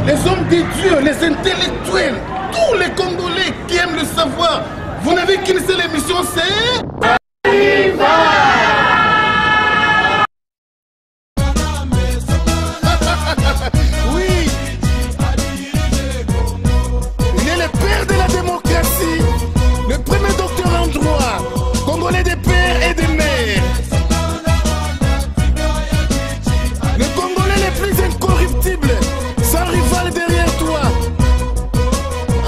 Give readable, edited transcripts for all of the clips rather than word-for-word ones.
les hommes des dieux, les intellectuels, tous les Congolais qui aiment le savoir. Vous n'avez qu'une seule émission, c'est... Oui, il est le père de la démocratie, le premier docteur en droit, Congolais des pères et des mères. Le Congolais le plus incorruptible, sans rival derrière toi.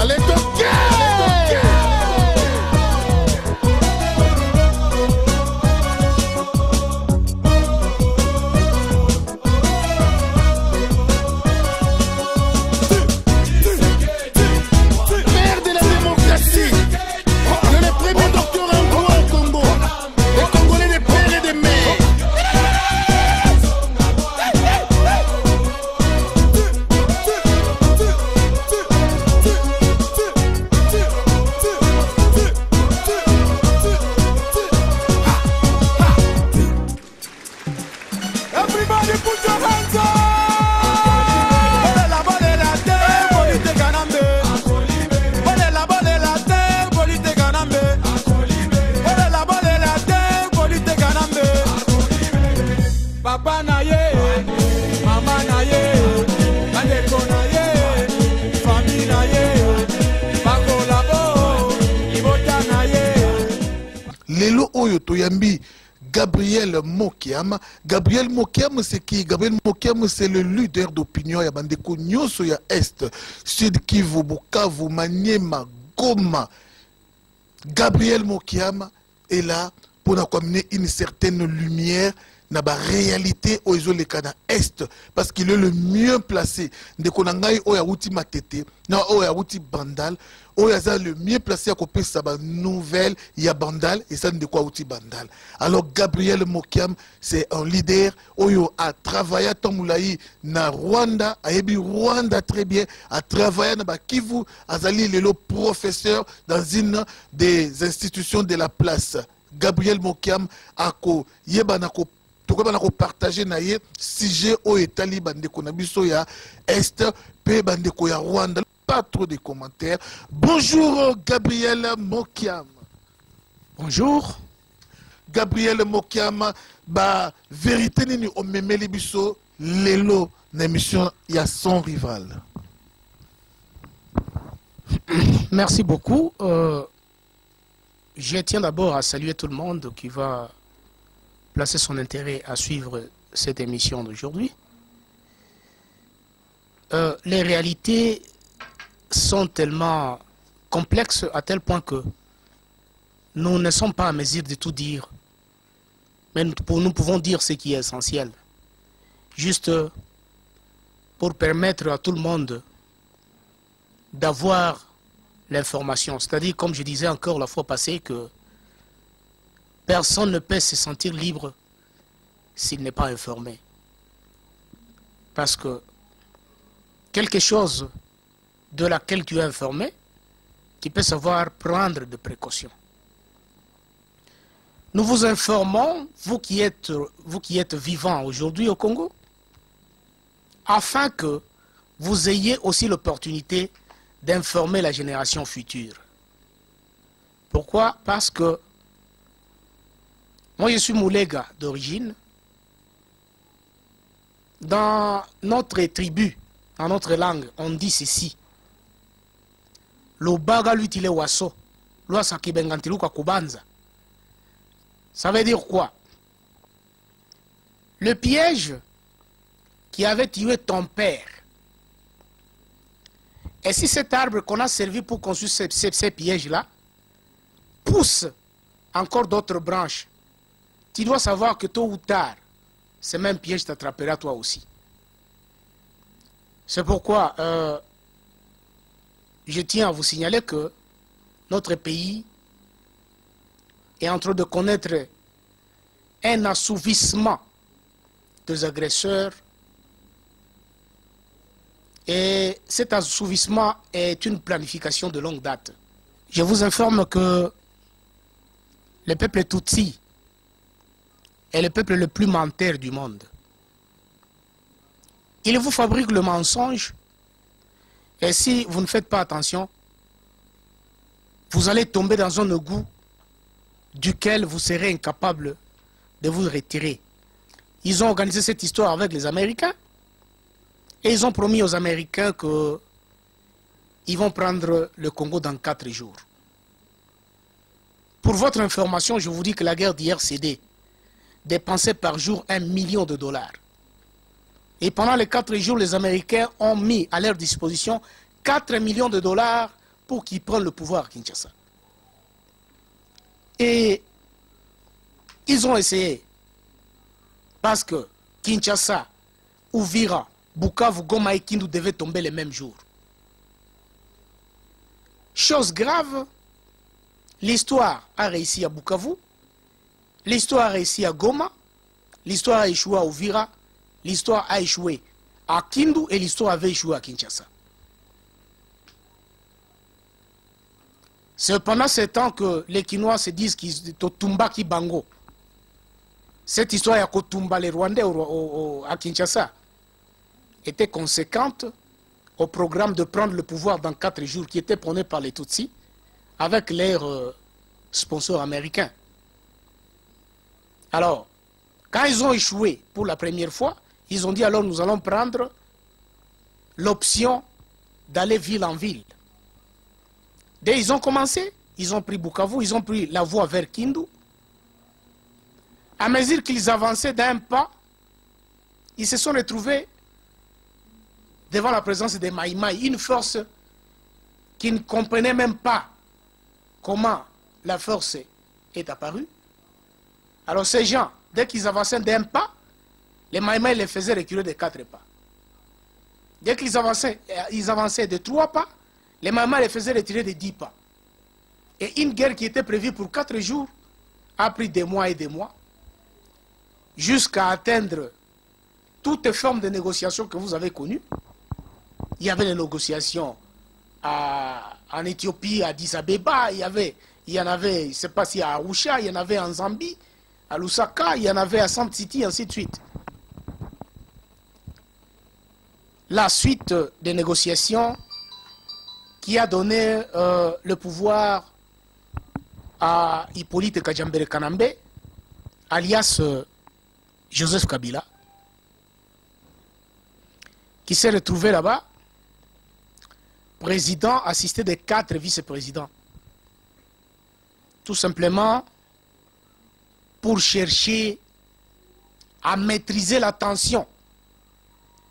Allez, toquer! Père de la démocratie, il est le premier docteur en droit au Congo. Les Congolais des pères et des mères. Everybody put your hands up! Papa na ye, mama na ye, bandeko na ye, famille na ye, bakolabo, ibota na ye. Lelo oyo toyambi Gabriel Mokiam. Gabriel Mokiam, c'est qui? Gabriel Mokiam, c'est le leader d'opinion ya bandeko nyonso ya Est, Sud Kivu, Bukavu, Maniema, Goma. Gabriel Mokiam est là pour amener une certaine lumière na ba réalité aux na Est, parce qu'il est le mieux placé. De konangai oya uti matete, na oya uti bandal, oya za le mieux placé à copier sa nouvelle ya bandal et ça de quoi uti bandal. Alors Gabriel Mokiam, c'est un leader oyo a travaillé à Tomoulaï na Rwanda, a yebi Rwanda très bien, a travaillé na ba Kivu, azali lelo professeur dans une des institutions de la place. Gabriel Mokiam ako yeba ko to partager na ye sujet au etali bandeko na biso ya Est pe bandeko ya Rwanda. Pas trop de commentaires. Bonjour Gabriel Mokiam. Bonjour. Gabriel Mokiam, ba vérité nini o memeli biso lelo na émission ya son rival. Merci beaucoup. Je tiens d'abord à saluer tout le monde qui va placer son intérêt à suivre cette émission d'aujourd'hui. Les réalités sont tellement complexes à tel point que nous ne sommes pas en mesure de tout dire. Mais nous pouvons dire ce qui est essentiel. Juste pour permettre à tout le monde d'avoir l'information. C'est-à-dire, comme je disais encore la fois passée, que personne ne peut se sentir libre s'il n'est pas informé. Parce que quelque chose de laquelle tu es informé, tu peux savoir prendre des précautions. Nous vous informons, vous qui êtes vivants aujourd'hui au Congo, afin que vous ayez aussi l'opportunité d'informer la génération future. Pourquoi? Parce que moi, je suis Moulega d'origine. Dans notre tribu, dans notre langue, on dit ceci. Lobaga l'utile waso, loasa kibengantiluka kubanza. Ça veut dire quoi? Le piège qui avait tué ton père, et si cet arbre qu'on a servi pour construire ces pièges-là pousse encore d'autres branches, tu dois savoir que tôt ou tard, ce même piège t'attrapera toi aussi. C'est pourquoi je tiens à vous signaler que notre pays est en train de connaître un assouvissement des agresseurs. Et cet assouvissement est une planification de longue date. Je vous informe que le peuple Tutsi est le peuple le plus menteur du monde. Il vous fabrique le mensonge Et si vous ne faites pas attention, vous allez tomber dans un égout duquel vous serez incapable de vous retirer. Ils ont organisé cette histoire avec les Américains et ils ont promis aux Américains qu'ils vont prendre le Congo dans 4 jours. Pour votre information, je vous dis que la guerre d'IRCD dépensait par jour 1 million de dollars. Et pendant les 4 jours, les Américains ont mis à leur disposition 4 millions de dollars pour qu'ils prennent le pouvoir à Kinshasa. Et ils ont essayé. Parce que Kinshasa, Uvira, Bukavu, Goma et Kindu devaient tomber les mêmes jours. Chose grave, l'histoire a réussi à Bukavu, l'histoire a réussi à Goma, l'histoire a échoué à Uvira, l'histoire a échoué à Kindu et l'histoire avait échoué à Kinshasa. C'est pendant ce temps que les Kinois se disent qu'ils sont Totumba Kibango. Cette histoire à Kotumba, les Rwandais à Kinshasa, était conséquente au programme de prendre le pouvoir dans 4 jours qui était prôné par les Tutsis avec leurs sponsors américains. Alors, quand ils ont échoué pour la première fois, ils ont dit alors nous allons prendre l'option d'aller ville en ville. Dès ils ont commencé, ils ont pris Bukavu, ils ont pris la voie vers Kindu. À mesure qu'ils avançaient d'un pas, ils se sont retrouvés devant la présence des Maïmaï, une force qui ne comprenait même pas comment la force est apparue. Alors ces gens, dès qu'ils avançaient d'un pas, les Maïmaï les faisaient reculer de 4 pas. Dès qu'ils avançaient de 3 pas, les Maïmaï les faisaient retirer de 10 pas. Et une guerre qui était prévue pour 4 jours a pris des mois et des mois, jusqu'à atteindre toutes les formes de négociations que vous avez connues. Il y avait les négociations en Éthiopie, à Addis Abeba, il y en avait, je ne sais pas si à Arusha, il y en avait en Zambie, à Lusaka, il y en avait à Sand City, ainsi de suite. La suite des négociations qui a donné le pouvoir à Hippolyte Kajambere Kanambe, alias Joseph Kabila, qui s'est retrouvé là-bas, président assisté de 4 vice-présidents. Tout simplement pour chercher à maîtriser la tension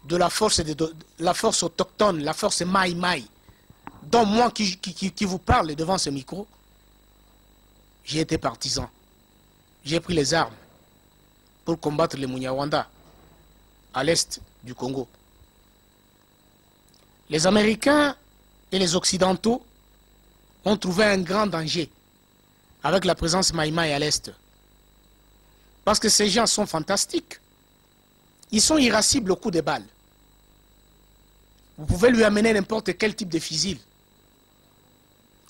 de la force autochtone, la force Maï-Maï, dont moi qui vous parle devant ce micro, j'ai été partisan. J'ai pris les armes pour combattre les Munyawanda à l'est du Congo. Les Américains et les Occidentaux ont trouvé un grand danger avec la présence Maïmaï à l'est. Parce que ces gens sont fantastiques. Ils sont irascibles au coup de balle. Vous pouvez lui amener n'importe quel type de fusil.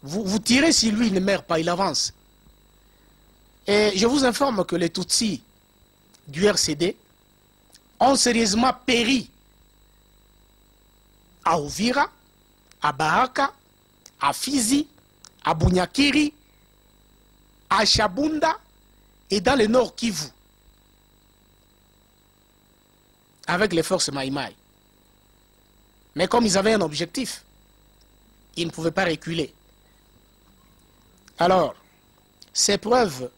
Vous tirez si lui ne meurt pas, il avance. Et je vous informe que les Tutsis du RCD ont sérieusement péri à Uvira, à Baraka, à Fizi, à Bunyakiri, à Shabunda et dans le nord Kivu, avec les forces Maïmaï. Mais comme ils avaient un objectif, ils ne pouvaient pas reculer. Alors, ces preuves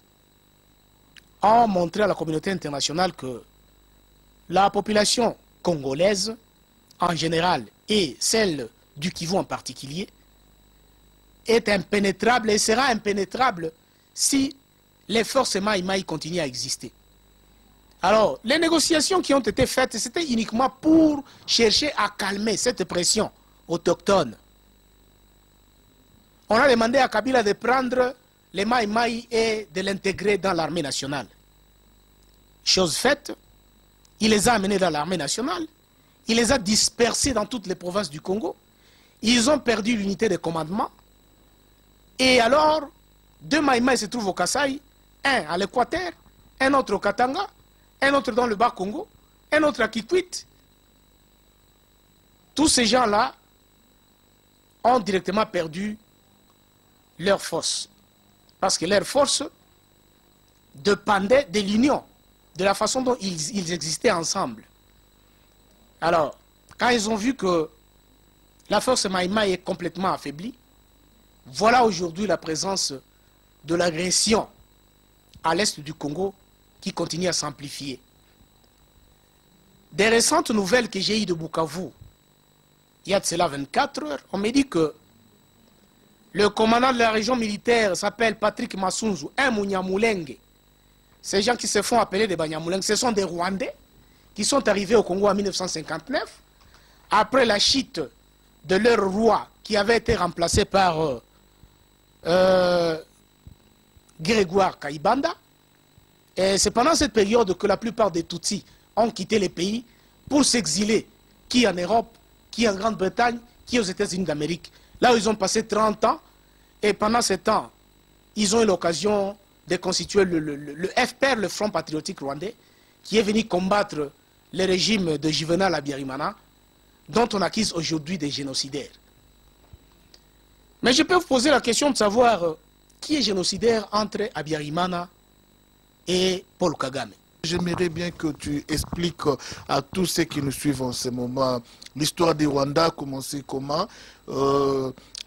ont montré à la communauté internationale que la population congolaise en général et celle du Kivu en particulier est impénétrable et sera impénétrable si les forces Maïmaï continuent à exister. Alors, les négociations qui ont été faites, c'était uniquement pour chercher à calmer cette pression autochtone. On a demandé à Kabila de prendre les Maïmaï et de l'intégrer dans l'armée nationale. Chose faite, il les a amenés dans l'armée nationale, il les a dispersés dans toutes les provinces du Congo, ils ont perdu l'unité de commandement, et alors, 2 Maïmaï se trouvent au Kasaï, un à l'Équateur, un autre au Katanga, un autre dans le Bas-Congo, un autre à Kikwit. Tous ces gens-là ont directement perdu leur force. Parce que leur force dépendait de l'union, de la façon dont ils existaient ensemble. Alors, quand ils ont vu que la force Maïmaï est complètement affaiblie, voilà aujourd'hui la présence de l'agression à l'est du Congo qui continue à s'amplifier. Des récentes nouvelles que j'ai eues de Bukavu, il y a de cela 24 heures, on me dit que le commandant de la région militaire s'appelle Patrick Massunzu, un Munyamulenge. Ces gens qui se font appeler des Banyamulenge, ce sont des Rwandais qui sont arrivés au Congo en 1959, après la chute de leur roi qui avait été remplacé par Grégoire Kaibanda. Et c'est pendant cette période que la plupart des Tutsis ont quitté les pays pour s'exiler, qui en Europe, qui en Grande-Bretagne, qui aux États-Unis d'Amérique. Là où ils ont passé 30 ans, et pendant ce temps, ils ont eu l'occasion de constituer le FPR, le Front Patriotique Rwandais, qui est venu combattre le régime de Juvenal Habyarimana, dont on accuse aujourd'hui des génocidaires. Mais je peux vous poser la question de savoir qui est génocidaire entre Habyarimana et Paul Kagame. J'aimerais bien que tu expliques à tous ceux qui nous suivent en ce moment l'histoire du Rwanda a commencé comment.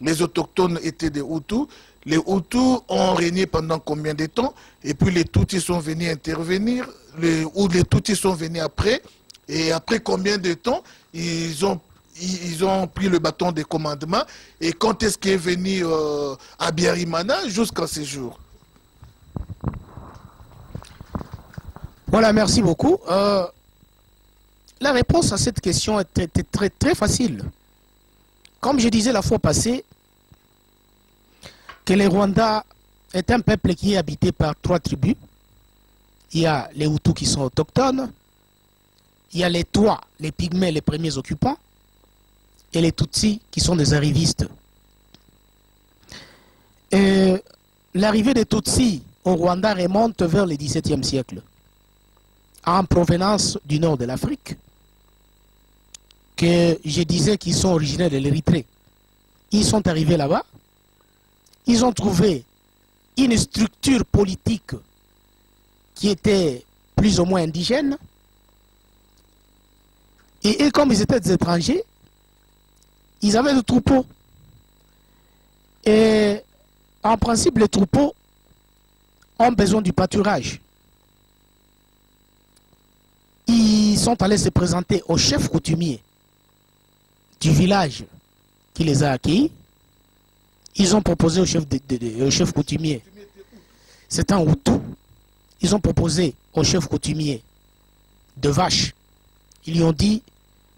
Les autochtones étaient des Hutus. Les Hutus ont régné pendant combien de temps? Et puis les Tutsis sont venus intervenir. Les Tutsis sont venus après. Et après combien de temps ils ont pris le bâton de commandement? Et quand est-ce qu'est venu Habyarimana jusqu'à ce jour? Voilà, merci beaucoup. La réponse à cette question est très facile. Comme je disais la fois passée, que le Rwanda est un peuple qui est habité par 3 tribus. Il y a les Hutus qui sont autochtones, il y a les Twa, les Pygmées, les premiers occupants, et les Tutsis qui sont des arrivistes. L'arrivée des Tutsis au Rwanda remonte vers le XVIIe siècle, en provenance du nord de l'Afrique, que je disais qu'ils sont originaires de l'Érythrée. Ils sont arrivés là-bas, ils ont trouvé une structure politique qui était plus ou moins indigène, et comme ils étaient des étrangers, ils avaient des troupeaux. Et en principe, les troupeaux ont besoin du pâturage. Ils sont allés se présenter au chef coutumier du village qui les a accueillis. Ils ont proposé au chef coutumier, c'est un Hutu, ils ont proposé au chef coutumier de vaches. Ils lui ont dit,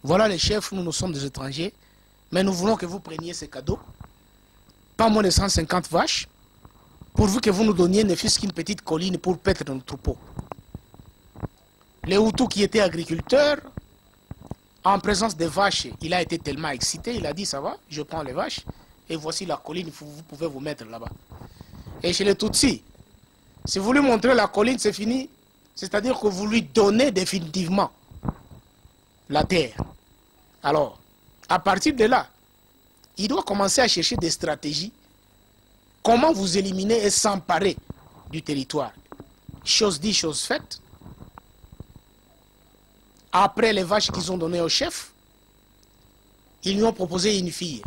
voilà les chefs, nous sommes des étrangers, mais nous voulons que vous preniez ces cadeaux, pas moins de 150 vaches, pourvu que vous nous donniez ne fût-ce qu'une petite colline pour paître nos troupeaux. Les Hutus qui étaient agriculteurs, en présence des vaches, il a été tellement excité, il a dit, ça va, je prends les vaches, et voici la colline, vous pouvez vous mettre là-bas. Et chez les Tutsis, si vous lui montrez la colline, c'est fini, c'est-à-dire que vous lui donnez définitivement la terre. Alors, à partir de là, il doit commencer à chercher des stratégies. Comment vous éliminer et s'emparer du territoire. Chose dit, chose faite. Après les vaches qu'ils ont données au chef, ils lui ont proposé une fille,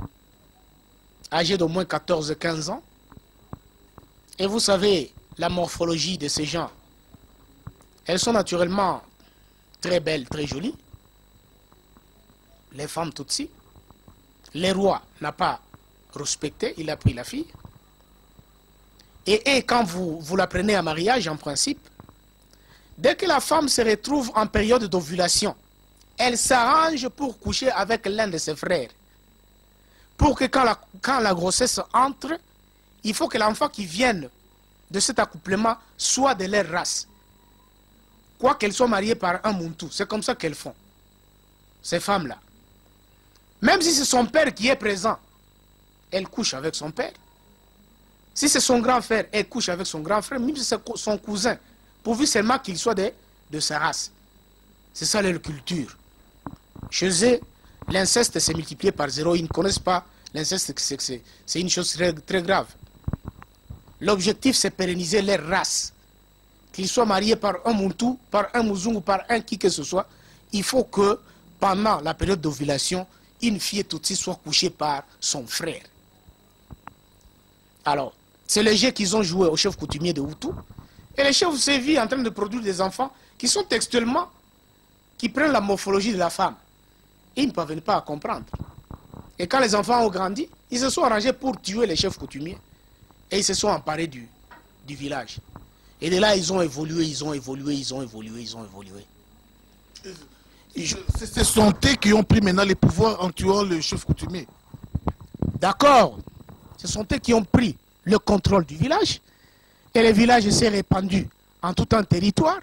âgée d'au moins 14-15 ans. Et vous savez, la morphologie de ces gens, elles sont naturellement très belles, très jolies. Les femmes Tutsis. Le roi n'a pas respecté, il a pris la fille. Et quand vous la prenez en mariage, en principe, dès que la femme se retrouve en période d'ovulation, elle s'arrange pour coucher avec l'un de ses frères. Pour que quand la grossesse entre, il faut que l'enfant qui vienne de cet accouplement soit de leur race. Quoi qu'elles soient mariées par un Muntu, c'est comme ça qu'elles font, ces femmes-là. Même si c'est son père qui est présent, elle couche avec son père. Si c'est son grand frère, elle couche avec son grand frère, même si c'est son cousin, pourvu seulement qu'il soit de sa race. C'est ça leur culture. Chez eux, l'inceste s'est multiplié par 0, ils ne connaissent pas L'inceste, c'est une chose très, très grave. L'objectif, c'est pérenniser leur race. Qu'ils soient mariés par un Muntu, par un Muzungu, par un qui que ce soit, il faut que pendant la période d'ovulation, une fille Tutsi soit couchée par son frère. Alors, c'est le jeu qu'ils ont joué au chef coutumier de Hutu. Et les chefs s'est vu en train de produire des enfants qui sont textuellement, qui prennent la morphologie de la femme. Et ils ne parviennent pas à comprendre. Et quand les enfants ont grandi, ils se sont arrangés pour tuer les chefs coutumiers. Et ils se sont emparés du village. Et de là, ils ont évolué, ils ont évolué, ils ont évolué, ils ont évolué. Ce sont eux qui ont pris maintenant les pouvoirs en tuant le chef coutumier. D'accord. Ce sont eux qui ont pris le contrôle du village. Et le village s'est répandu en tout un territoire.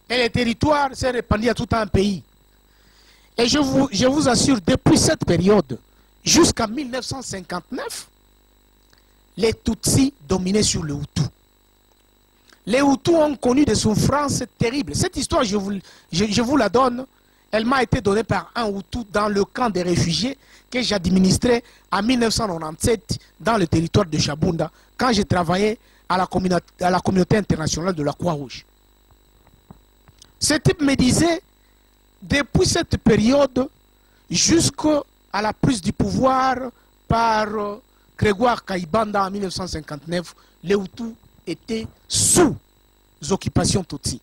Et le territoire s'est répandu à tout un pays. Et je vous assure, depuis cette période, jusqu'en 1959, les Tutsis dominaient sur les Hutus. Les Hutus ont connu des souffrances terribles. Cette histoire, je vous la donne. Elle m'a été donnée par un Hutu dans le camp des réfugiés que j'administrais en 1997 dans le territoire de Chabunda, quand j'ai travaillé à la communauté internationale de la Croix-Rouge. Ce type me disait, depuis cette période, jusqu'à la prise du pouvoir par Grégoire Kayibanda en 1959, les Hutus étaient sous occupation Tutsi.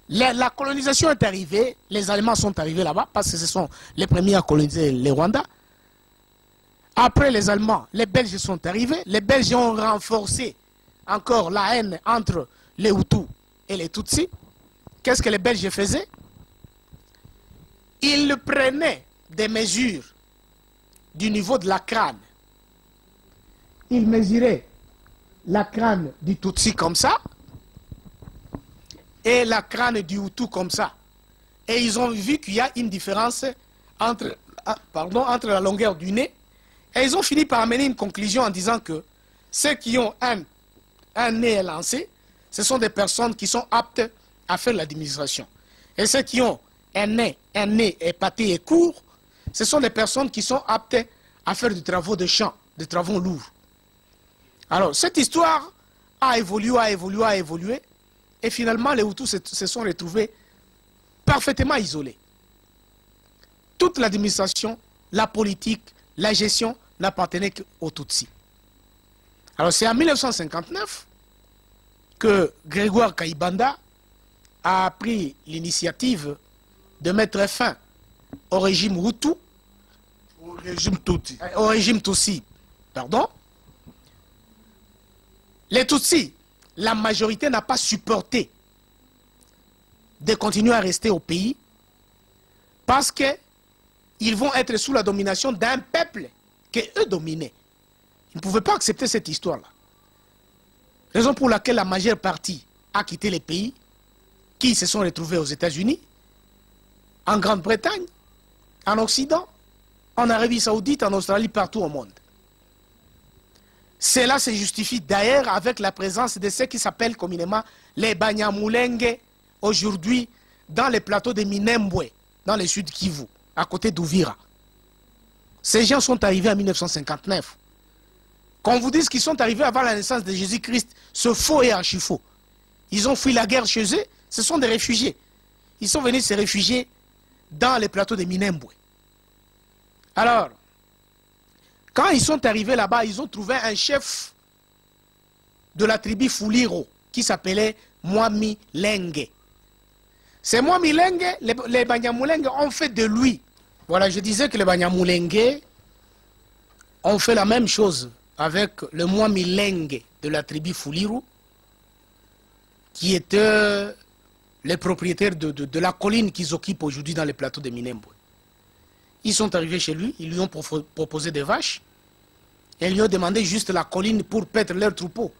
La colonisation est arrivée, les Allemands sont arrivés là-bas parce que ce sont les premiers à coloniser le Rwanda. Après les Allemands, les Belges sont arrivés. Les Belges ont renforcé encore la haine entre les Hutus et les Tutsis. Qu'est-ce que les Belges faisaient? Ils prenaient des mesures du niveau de la crâne. Ils mesuraient la crâne du Tutsi comme ça et la crâne du Hutu comme ça. Et ils ont vu qu'il y a une différence entre la longueur du nez. Et ils ont fini par amener une conclusion en disant que ceux qui ont un nez élancé, ce sont des personnes qui sont aptes à faire l'administration. Et ceux qui ont un nez épaté et court, ce sont des personnes qui sont aptes à faire des travaux de champ, des travaux lourds. Alors, cette histoire a évolué, et finalement, les Hutus se sont retrouvés parfaitement isolés. Toute l'administration, la politique, la gestion n'appartenait qu'aux Tutsis. Alors, c'est en 1959 que Grégoire Kayibanda a pris l'initiative de mettre fin au régime Hutu, au régime Tutsi, pardon. Les Tutsis, la majorité n'a pas supporté de continuer à rester au pays parce qu'ils vont être sous la domination d'un peuple qu'eux dominaient. Ils ne pouvaient pas accepter cette histoire-là. Raison pour laquelle la majeure partie a quitté les pays, qui se sont retrouvés aux États-Unis, en Grande-Bretagne, en Occident, en Arabie Saoudite, en Australie, partout au monde. Cela se justifie d'ailleurs avec la présence de ceux qui s'appellent communément les Banyamulenge, aujourd'hui dans les plateaux de Minembwe, dans le sud Kivu, à côté d'Uvira. Ces gens sont arrivés en 1959. Quand on vous dit qu'ils sont arrivés avant la naissance de Jésus-Christ, c'est faux et archi-faux. Ils ont fui la guerre chez eux, ce sont des réfugiés. Ils sont venus se réfugier dans les plateaux de Minembwe. Alors, quand ils sont arrivés là-bas, ils ont trouvé un chef de la tribu Fuliro qui s'appelait Mwami Lenge. C'est Mwami Lenge, les Banyamulenge ont fait de lui. Voilà, je disais que les Banyamulenge ont fait la même chose avec le Mwami Lenge de la tribu Fuliro, qui était les propriétaires de la colline qu'ils occupent aujourd'hui dans les plateaux de Minembwe. Ils sont arrivés chez lui, ils lui ont proposé des vaches, et ils lui ont demandé juste la colline pour paître leurs troupeaux.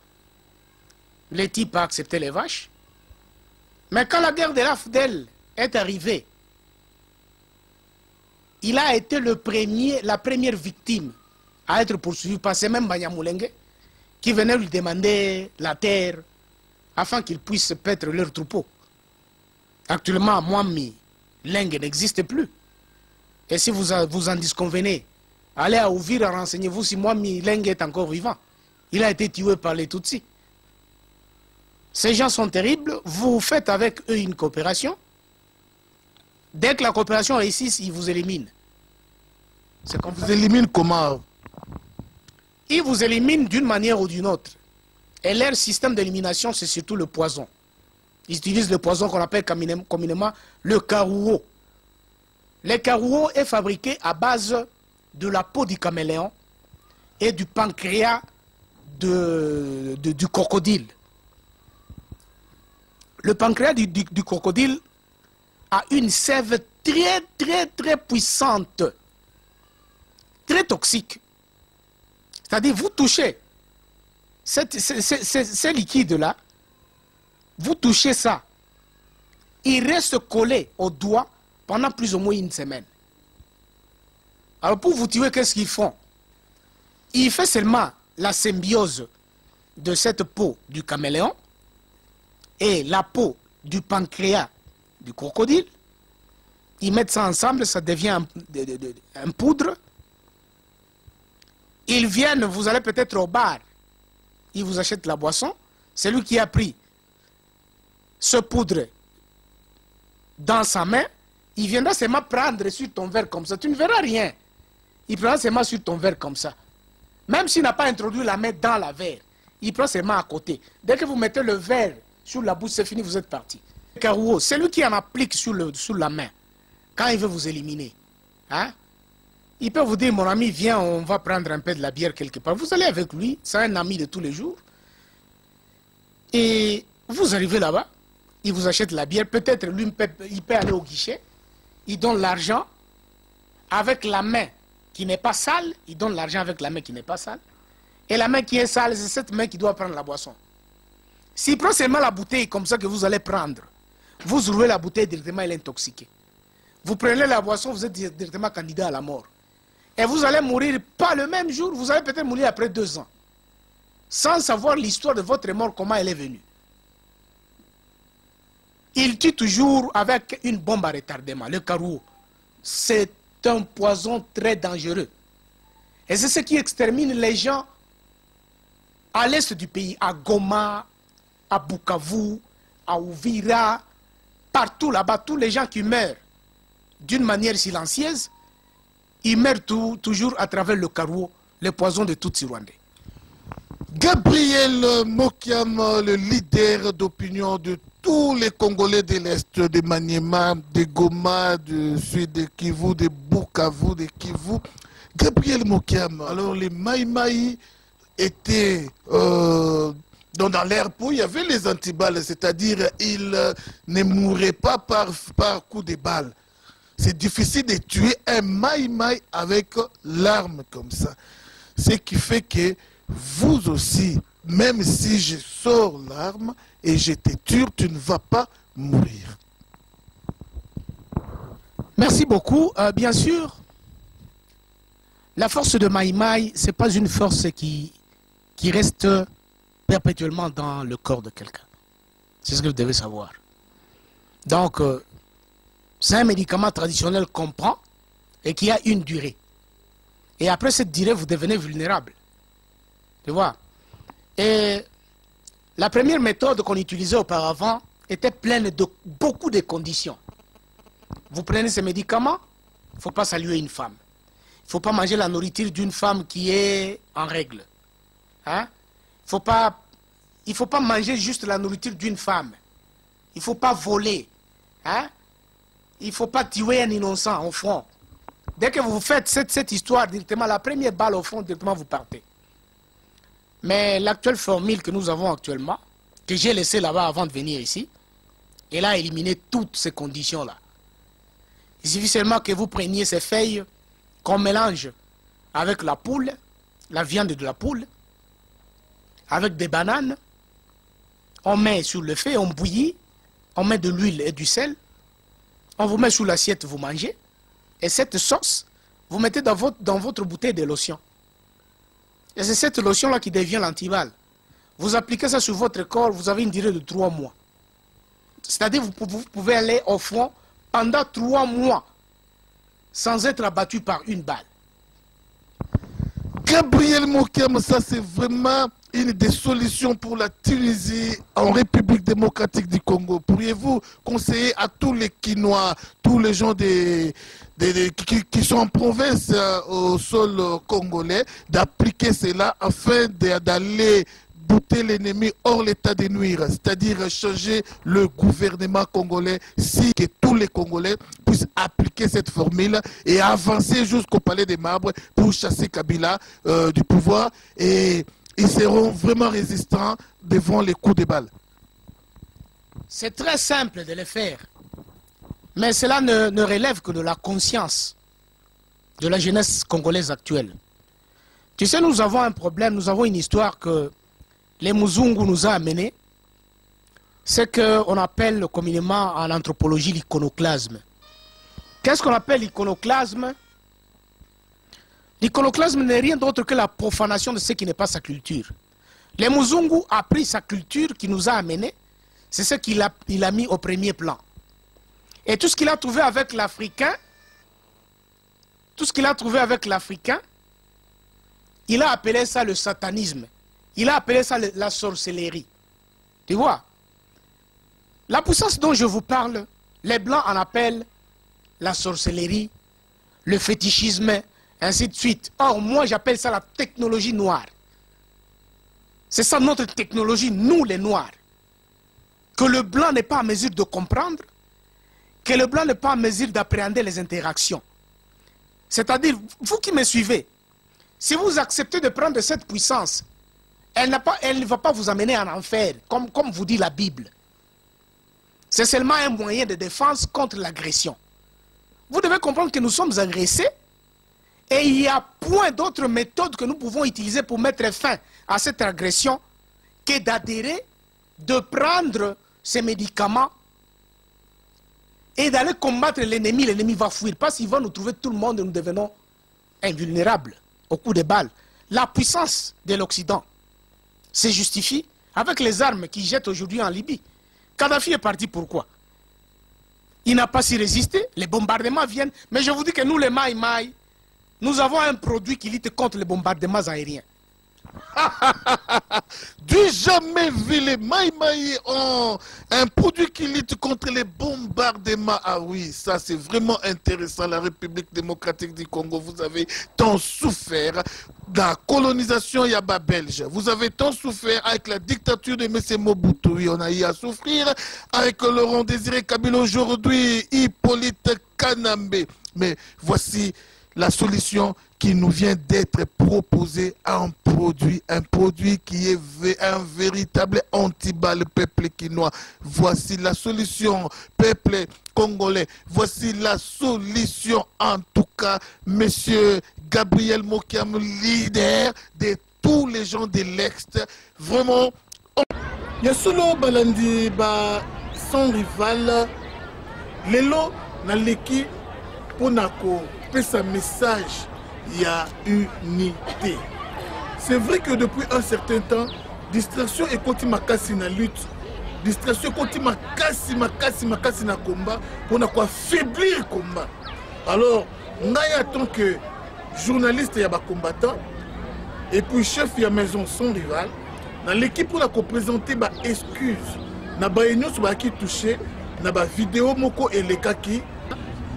Le type a accepté les vaches. Mais quand la guerre de l'Afdel est arrivée, il a été la première victime à être poursuivi par ces mêmes Banyamulenge qui venaient lui demander la terre afin qu'ils puissent paître leurs troupeaux. Actuellement, Mwami Lenge n'existe plus. Et si vous en disconvenez Allez à Ouvira, renseignez-vous si Mwami Leng est encore vivant. Il a été tué par les Tutsis. Ces gens sont terribles, vous faites avec eux une coopération. Dès que la coopération réussit, ils vous éliminent. C'est comme Vous éliminez comment? Ils vous éliminent d'une manière ou d'une autre. Et leur système d'élimination, c'est surtout le poison. Ils utilisent le poison qu'on appelle communément le carouo. Le carouo est fabriqué à base de la peau du caméléon et du pancréas du crocodile. Le pancréas du crocodile a une sève très puissante, très toxique. C'est-à-dire, vous touchez ces liquides-là, vous touchez ça, il reste collé au doigt pendant plus ou moins une semaine. Alors pour vous tuer, qu'est-ce qu'ils font? Ils font seulement la symbiose de cette peau du caméléon et la peau du pancréas du crocodile. Ils mettent ça ensemble, ça devient un poudre. Ils viennent, vous allez peut-être au bar, ils vous achètent la boisson. Celui qui a pris ce poudre dans sa main, il viendra seulement prendre sur ton verre comme ça. Tu ne verras rien. Il prendra seulement sur ton verre comme ça. Même s'il n'a pas introduit la main dans la verre, il prend seulement à côté. Dès que vous mettez le verre sur la bouche, c'est fini, vous êtes parti. Carouo, c'est lui qui en applique sur la main, quand il veut vous éliminer. Hein? Il peut vous dire, mon ami, viens, on va prendre un peu de la bière quelque part. Vous allez avec lui, c'est un ami de tous les jours. Et vous arrivez là-bas, il vous achète la bière. Peut-être lui, il peut aller au guichet. Il donne l'argent avec la main qui n'est pas sale. Il donne l'argent avec la main qui n'est pas sale. Et la main qui est sale, c'est cette main qui doit prendre la boisson. S'il prend seulement la bouteille comme ça que vous allez prendre, vous ouvrez la bouteille directement, elle est intoxiquée. Vous prenez la boisson, vous êtes directement candidat à la mort. Et vous allez mourir pas le même jour, vous allez peut-être mourir après 2 ans. Sans savoir l'histoire de votre mort, comment elle est venue. Il tue toujours avec une bombe à retardement, le carouo. C'est un poison très dangereux. Et c'est ce qui extermine les gens à l'est du pays, à Goma, à Bukavu, à Uvira, partout là-bas, tous les gens qui meurent d'une manière silencieuse, ils meurent toujours à travers le carouo, le poison de Tutsi rwandais. Gabriel Mokiam, le leader d'opinion de tous les Congolais de l'Est, de Maniema, de Goma, du Sud de Kivu, de Bukavu, de Kivu. Gabriel Mokiam, alors les Maïmaï étaient dans l'air peau, il y avait les antiballes, c'est-à-dire ils ne mouraient pas par coup de balle. C'est difficile de tuer un Maïmaï avec l'arme comme ça. Ce qui fait que vous aussi, même si je sors l'arme et je te tue, tu ne vas pas mourir. Merci beaucoup. Bien sûr, la force de Maïmaï, ce n'est pas une force qui reste perpétuellement dans le corps de quelqu'un. C'est ce que vous devez savoir. Donc, c'est un médicament traditionnel qu'on prend et qui a une durée. Et après cette durée, vous devenez vulnérable. Tu vois? Et la première méthode qu'on utilisait auparavant était pleine de beaucoup de conditions. Vous prenez ces médicaments, il ne faut pas saluer une femme. Il ne faut pas manger la nourriture d'une femme qui est en règle. Hein? Il ne faut pas manger juste la nourriture d'une femme. Il ne faut pas voler. Hein? Il ne faut pas tuer un innocent au front. Dès que vous faites cette histoire, directement, la première balle au front, directement vous partez. Mais l'actuelle formule que nous avons actuellement, que j'ai laissée là-bas avant de venir ici, elle a éliminé toutes ces conditions-là. Il suffit seulement que vous preniez ces feuilles qu'on mélange avec la poule, la viande de la poule, avec des bananes, on met sur le feu, on bouillit, on met de l'huile et du sel, on vous met sous l'assiette, vous mangez, et cette sauce, vous mettez dans votre bouteille de lotion. Et c'est cette lotion-là qui devient l'antival. Vous appliquez ça sur votre corps, vous avez une durée de 3 mois. C'est-à-dire vous pouvez aller au front pendant 3 mois sans être abattu par une balle. Gabriel Mokiam, ça c'est vraiment une des solutions pour la Tunisie en République démocratique du Congo. Pourriez-vous conseiller à tous les Quinois, tous les gens qui sont en province au sol congolais d'appliquer cela afin d'aller bouter l'ennemi hors l'état de nuire, c'est-à-dire changer le gouvernement congolais, si que tous les Congolais puissent appliquer cette formule et avancer jusqu'au palais des marbres pour chasser Kabila du pouvoir, et ils seront vraiment résistants devant les coups de balle. C'est très simple de le faire, mais cela ne relève que de la conscience de la jeunesse congolaise actuelle. Tu sais, nous avons un problème, nous avons une histoire que les Muzungu nous ont amené, c'est qu'on appelle communément en anthropologie l'iconoclasme. Qu'est-ce qu'on appelle l'iconoclasme? L'iconoclasme n'est rien d'autre que la profanation de ce qui n'est pas sa culture. Les Muzungu a pris sa culture qui nous a amenés, c'est ce qu'il a mis au premier plan. Et tout ce qu'il a trouvé avec l'Africain, il a appelé ça le satanisme. Il a appelé ça la sorcellerie. Tu vois? La puissance dont je vous parle, les Blancs en appellent la sorcellerie, le fétichisme, ainsi de suite. Or, moi, j'appelle ça la technologie noire. C'est ça notre technologie, nous les Noirs. Que le Blanc n'est pas en mesure de comprendre, que le Blanc n'est pas en mesure d'appréhender les interactions. C'est-à-dire, vous qui me suivez, si vous acceptez de prendre cette puissance, elle ne va pas vous amener en enfer, comme vous dit la Bible. C'est seulement un moyen de défense contre l'agression. Vous devez comprendre que nous sommes agressés et il n'y a point d'autre méthode que nous pouvons utiliser pour mettre fin à cette agression que d'adhérer, de prendre ces médicaments et d'aller combattre l'ennemi. L'ennemi va fuir parce qu'il va nous trouver tout le monde et nous devenons invulnérables au coup de balle. La puissance de l'Occident se justifie avec les armes qu'ils jettent aujourd'hui en Libye. Kadhafi est parti pourquoi? Il n'a pas su résister, les bombardements viennent, mais je vous dis que nous les Maï, nous avons un produit qui lutte contre les bombardements aériens. Du jamais vu les Maï ont un produit qui lutte contre les bombardements. Ah oui, ça c'est vraiment intéressant. La République démocratique du Congo, vous avez tant souffert de la colonisation Yaba belge. Vous avez tant souffert avec la dictature de M. Mobutu. Oui, on a eu à souffrir avec Laurent Désiré Kabila, aujourd'hui Hippolyte Kanambe. Mais voici la solution qui nous vient d'être proposée, un produit qui est un véritable antiballe peuple quinois. Voici la solution, peuple congolais. Voici la solution, en tout cas, monsieur Gabriel Mokiam, leader de tous les gens de l'Est. Vraiment, Yasolo Balandi, son rival, Lelo Naleki Ponako. Ce message, il y a unité. C'est vrai que depuis un certain temps, distraction et côté makasi na lutte, distraction côté makasi na combat, pour ne quoi faiblir combat. Alors, en tant que journaliste, il y a des combattants, et puis chef, il y a maison son rival, dans l'équipe pour la présenter des excuses, na ba union qui touché, na ba vidéo moko et les kaki.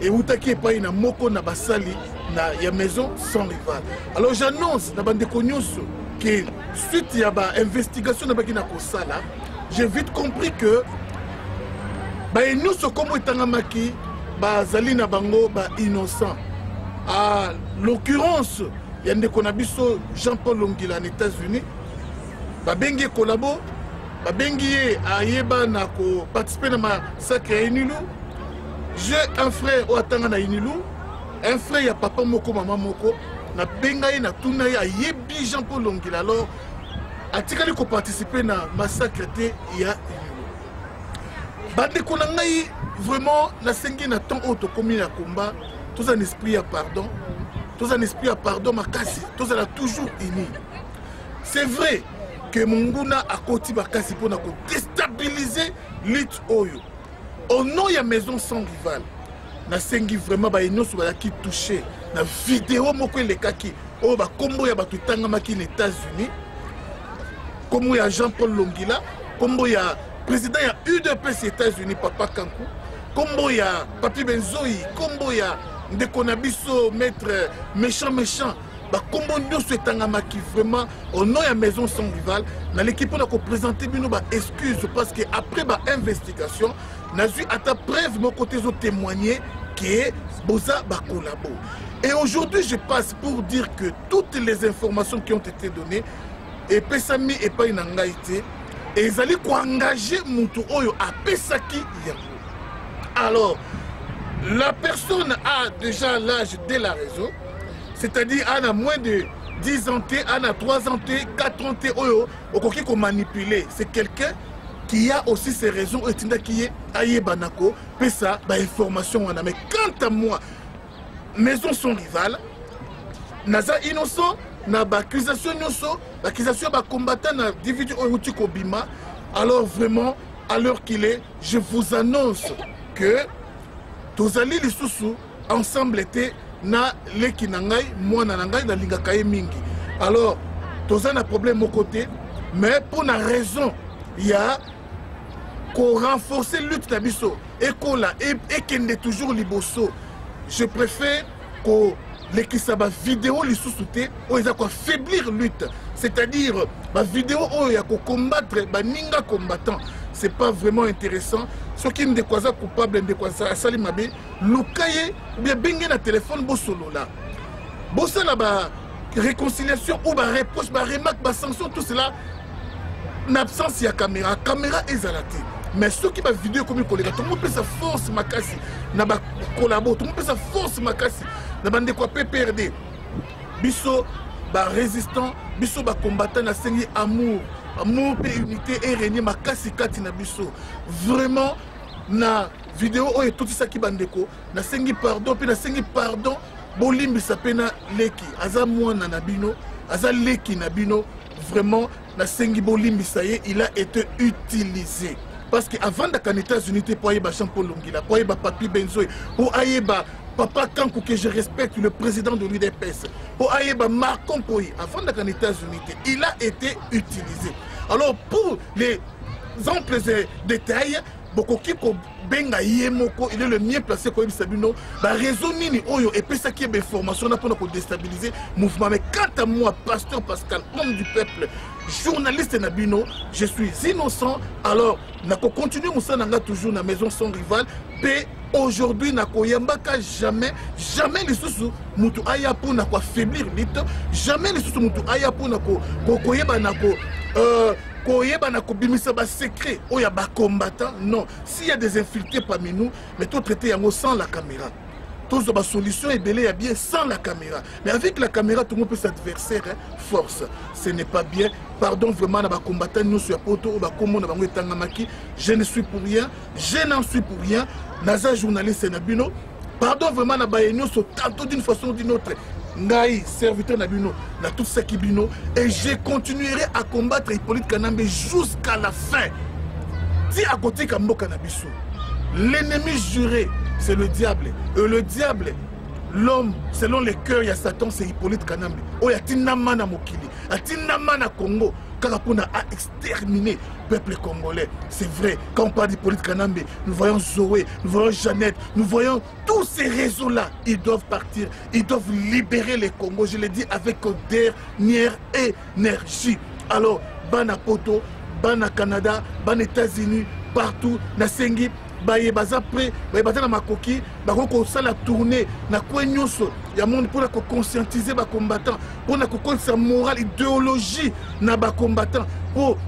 Et vous t'inquiétez pas, il y a moko na basali na ya maison sans rival. Alors j'annonce na bande konyoso que suite il y a ba investigation na baki na kosala, j'ai vite compris que ba nous so comme etangamaki ba zali na bango ba innocent. À l'occurrence, il y a ndeko na biso Jean-Paul Longila en États-Unis. Ba bengi collabo, ba bengi ayeba na ko participer na massacre ya Inilu. J'ai un frère au Atanga na Inilou, un frère ya papa moko maman moko, na bengai na tunaï a yebi Jean-Paul Longila. Alors, a tikali ko participer na massacre te ya Inilou. Bande konangai vraiment na sengi na temps auto commis na combat, tous un esprit à pardon, tous un esprit à pardon makasi, tous a toujours unis. C'est vrai que Munguna a koti makasi pour na ko déstabiliser lutte oyo. Au nom de la maison sans rival, na sengi vraiment ba ino so qui touché na vidéo moko le kaki oh bah combo ya batu tangamaki les États-Unis, combo ya Jean-Paul Longila, combo ya président ya UDPS États-Unis Papa Kankou, combo ya Papi Benzoi, combo ya Ndekonabiso maître méchant bah combo nyonso etangamaki vraiment au nom ya maison sans rival na l'équipe on a présenté bino ba excuse parce que après ba investigation n'a eu à ta preuve mon côté zo témoigner que boza ba collabo. Et aujourd'hui je passe pour dire que toutes les informations qui ont été données et pesami et pas une engaité et ils allaient engager mutu oyo a pesaki yango. Alors la personne a déjà l'âge de la raison. C'est-à-dire, elle a moins de 10 ans, elle a 3 ans, 4 ans, okoki ko manipuler. C'est quelqu'un qui a aussi ses raisons et qui est aïe banako, mais ça, bah information on a. Mais quant à moi, maison son rival, naza innocent, na ba accusation innocent, l'accusation ba combattant na dividu outi ko bima. Alors vraiment, à l'heure qu'il est, je vous annonce que Tozali les sous ensemble étaient na leki nangai moi nangai na linga kaye mingi. Alors toza na problème au côté mais pour la raison il y a qu'on renforcer lutte na biso et qu'on la et kende toujours liboso. Je préfère que leki sa ba vidéo li sous-souté ou ils a quoi faiblir lutte, c'est-à-dire ba vidéo ou ya ko combattre ba ninga combattant. C'est pas vraiment intéressant. Ce qui ne quoi coupable de quoi ça salimabe lukaye bien bengue na téléphone bo solo là. Bossa là ba réconciliation ou ba reproche ba remarque ba sanction tout cela en absence ya caméra ezalati. Mais ceux qui va vidéo comme collègue tout le monde peut sa force makasi na ba collabo tout le monde peut sa force makasi na bande quoi PPRD. Biso ba résistant, biso ba combattant na sengi amour et unité et régner ma kassikati na biso. Vraiment na vidéo et tout ça qui bandeko na sengi pardon puis na sengi pardon bolimbi sapena leki aza mwana na bino aza leki na bino vraiment na sengi bolimbi ça y est il a été utilisé parce que avant da États-Unis pour ayeba Jean-Paul Longila pour ayeba Papi Benzoi pour ayeba Papa Kankou que je respecte le président de l'UDPS pour ayeba Marcon Poy avant da États-Unis il a été utilisé. Alors pour les amples détails, Bokoki ko benga yemoko, il est le mieux placé comme Sabino. La raison nini oyo et puis ça qui est information pour déstabiliser mouvement. Mais quant à moi, pasteur Pascal, homme du peuple, journaliste Nabino, je suis innocent. Alors, nako continue Moussa Nanga toujours na maison sans rival. P aujourd'hui nako yambaka jamais les sous mutu aya pour nako affaiblir l'ite, jamais les sous mutu aya pour nako koyeba nako koyeba na kobimisa ba secret oya ba combattant. Non, s'il y a des infiltrés parmi nous, mais tout traiter yango sans la caméra. Tous les solutions est belé bien sans la caméra. Mais avec la caméra, tout le monde peut s'adversaire force. Ce n'est pas bien. Pardon vraiment na ba combattant nous sur poto ou ba komo na bango etangamaki. Je ne suis pour rien, je n'en suis pour rien. Naza journaliste Nabino. Pardon vraiment na ba nous tantôt d'une façon ou d'une autre. Ngai, serviteur Nabino, na tout ça qui bino, et je continuerai à combattre Hippolyte Kanambe jusqu'à la fin. Si à côté Kambo Kanabiso, l'ennemi juré, c'est le diable. Et le diable, l'homme, selon les cœurs, il y a Satan, c'est Hippolyte Kanambe. Oh, il y a Tinamana Mokili, il y a Tinamana Congo. Karapona a exterminé le peuple congolais. C'est vrai, quand on parle d'Hippolyte Kanambe, nous voyons Zoé, nous voyons Jeannette, nous voyons tous ces réseaux-là. Ils doivent partir, ils doivent libérer les Congos. Je l'ai dit avec dernière énergie. Alors, Bana Poto, Bana Canada, Bana États-Unis, partout, Nasengi, baye baza prêt, baye baza na makoki, bako ça la tournée, na quoi nyonso, ya monde pour la conscientiser ba combattant, pour na sa morale, idéologie na ba combattant, pour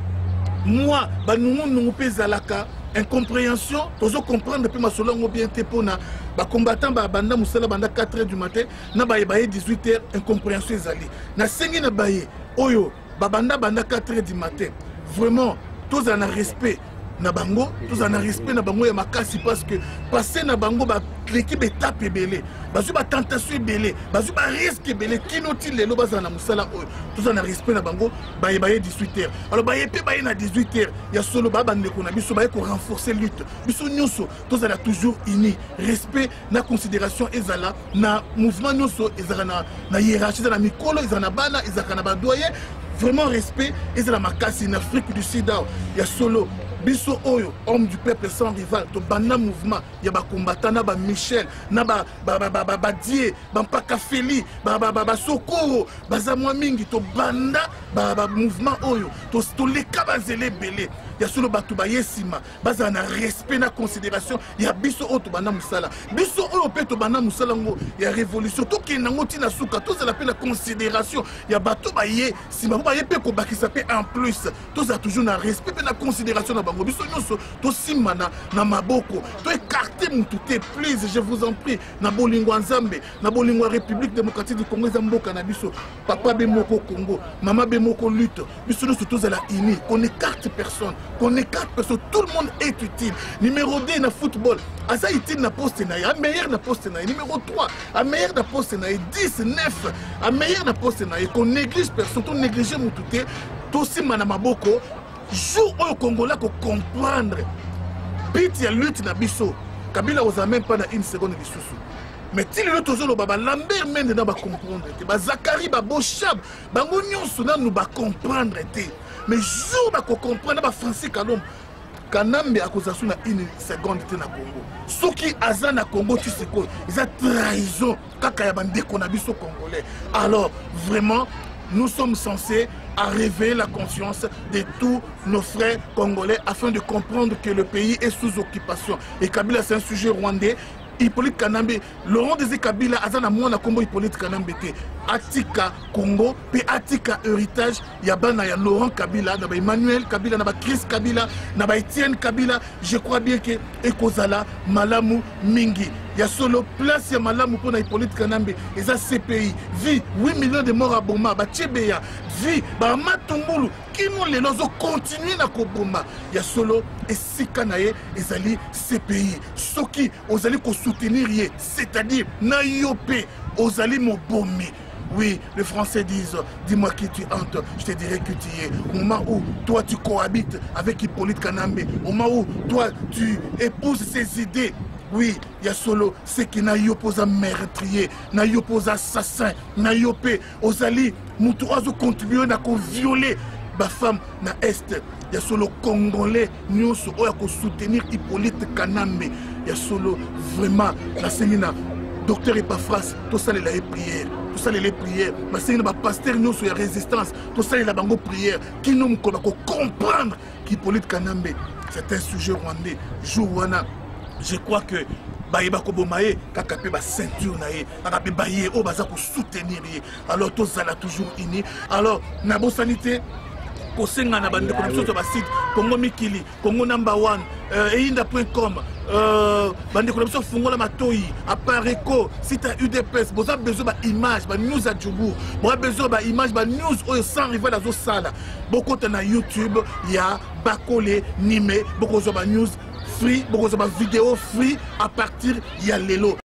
moi, ba nous pezalaka, incompréhension, tozo comprendre depuis ma solongo bien te pour na ba combattant ba banda musala banda 4h du matin, na baye 18h, incompréhension ezali. Na sengi na baye, oyo, ba banda 4h du matin, vraiment, tous en a respect. na bango tous en respect na bango ya makasi parce que passer na bango ba l'équipe étape belé bazu ba tentation belé bazu ba risque belé kinoti lelo baza na musala tous en respect na bango ba 18h alors ba yepé ba na 18h ya solo ba bande ko na biso ba ko renforcer lutte biso nyonso tous en toujours unis respect na considération ezala na mouvement nyonso ezala na hiérarchie na mikolo ezala na bana ezala na ba doyen vraiment respect ezala makasi na Afrique du Sud ya solo biso oyo homme du peuple sans rival to banda mouvement ya ba combattant na ba Michel na ba Die ba Mpaka Feli ba Sokoro baza mwa mingi to banda ba mouvement oyo to leka bazele belé ya solo batu ba yesima baza na respect na considération ya biso oyo to banda musala biso oyo pe to banda musala ngo ya révolution to kenango tina suka to za la pe la considération ya batu ba ye sima ba ye pe ko bakisa pe en plus to za toujours na respect pe na considération na bango biso nyonso to simana na maboko to écarter mututé please je vous en prie na bolingo nzambe na bolingo République démocratique du Congo za mboka na biso papa be moko Congo maman be moko lutte biso nyonso to za la uni qu'on écarte personne qu'on écarte personne tout le monde est utile numéro 2 na football asa utile na poste na ya meilleur na poste na numéro 3 a meilleur na poste na 10 9 a meilleur na poste na qu'on néglige personne to négliger mututé to simana maboko jour au Congolais qu'on comprendre bit ya lutte na biso Kabila osa même pas na une seconde de sous mais ti le toujours le baba Lambert mende na ba comprendre te ba Zakari ba Bochab bango nyonso na nous ba comprendre te mais jour ba ko comprendre ba Francis Kalom Kanambe akoza suna une seconde te na Congo soki aza na Congo tu sais quoi ils a trahison kaka ya bande ko na biso congolais alors vraiment nous sommes censés à réveiller la conscience de tous nos frères congolais afin de comprendre que le pays est sous occupation. Et Kabila, c'est un sujet rwandais. Hippolyte Kanambe, Laurent Désiré Kabila, Azana Mouana Combo Hippolyte Kanambe, Atika Congo, puis Atika Héritage, Yabana, ya Laurent Kabila, Naba Emmanuel Kabila, Naba Chris Kabila, Naba Etienne Kabila. Je crois bien que Ekozala, Malamu, Mingi. Il y a solo place, il y a Malamu pour Hippolyte Kanambe, et ça CPI, vie, 8 millions de morts à Boma, Tchebeya, vie, Matumbulu, qui nous les lozo continuent à Koboma. Il y a solo, et Sikanaye, et Zali CPI, Soki, Ozali ko soutenir, c'est-à-dire, Nayope, Ozali Mobomi. Oui, les Français disent, dis-moi qui tu hantes, je te dirai que tu es. Au moment où toi tu cohabites avec Hippolyte Kanambe, au moment où toi tu épouses ses idées, oui, il y a solo, c'est qui n'a eu opposé meurtrier, n'a eu opposé assassin, n'a eu opposé aux alliés, Moutouazo contribué à violer ma femme na Est. Il y a solo Congolais, nous sommes soutenir Hippolyte Kanambe. Il y a solo vraiment la Sénina, docteur Epaphras, tout ça les prières. Tout ça les prières, mais c'est une pasteur nous sur la résistance, tout ça les bango prières qui nous comprendre qu'Hippolyte Kanambe c'est un sujet rwandais. Jouana, je crois que Baïba Kobomaye, Kakapé ba ceinture naé, Kakapé Baye, oh baza pour soutenir. Alors tout ça là toujours unis. Alors Nabo Sanité. Kosenga na bande connexion sur le site Congo Mikili, Congo number 1, einda.com, bande connexion Fungola Matoi, Apareco, site à UDPS, vous avez besoin d'image, de news à Djoubou, vous avez besoin d'image, de news sans rival à Zosala. Beaucoup de YouTube, il y a Bakole, Nime, beaucoup de news free, beaucoup de vidéos free à partir de Lelo.